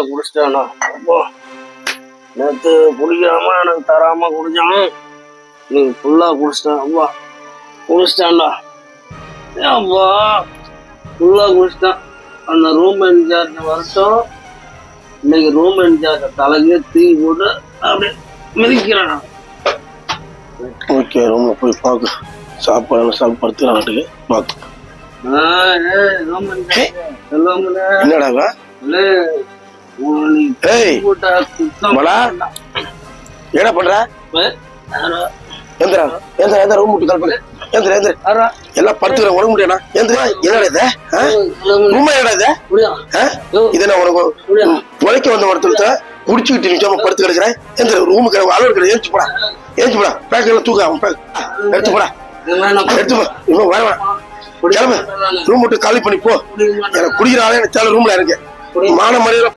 ஃபுல்லா குடிச்சிட்டானா? அப்போ நேற்று குடிக்காம எனக்கு தராம குடிச்சான், நீ ஃபுல்லா குடிச்சிட்டான். அப்பா குடிச்சிட்டான்டா, அப்பா ஃபுல்லா குடிச்சிட்டான். அந்த ரூம் இன்சார்ஜ் வரட்டும், இன்னைக்கு ரூம் இன்சார்ஜ் தலைக்கே தீ போட்டு அப்படியே மிதிக்கிறான். ஓகே, ரூம்ல போய் பார்க்க சாப்பாடு சாப்பிடுத்து நாட்டுக்கு பார்க்க. என்னடா என்ன பண்ற? ரூம் விட்டு கால் பண்ணு. எல்லாம் படுத்துக்கிற உடம்பு முடியாடா. என்னடா இது உனக்கு உழைக்க வந்த ஒருத்தர் குடிச்சுக்கிட்டு நிக்காம படுத்து கிடக்குறேன். எந்த ரூமுக்கு அளவு இருக்கிற ஏச்சு போடா, ஏச்சு போடா, பேக்கெல்லாம் தூக்க அவன் எடுத்து போடா, எடுத்து போ. இன்னும் வர கிளம்பு, ரூம் விட்டு காலி பண்ணி போ. எனக்கு குடிக்கிற ஆளே எனக்கு ரூம்ல இருக்கு. மான மரியாதை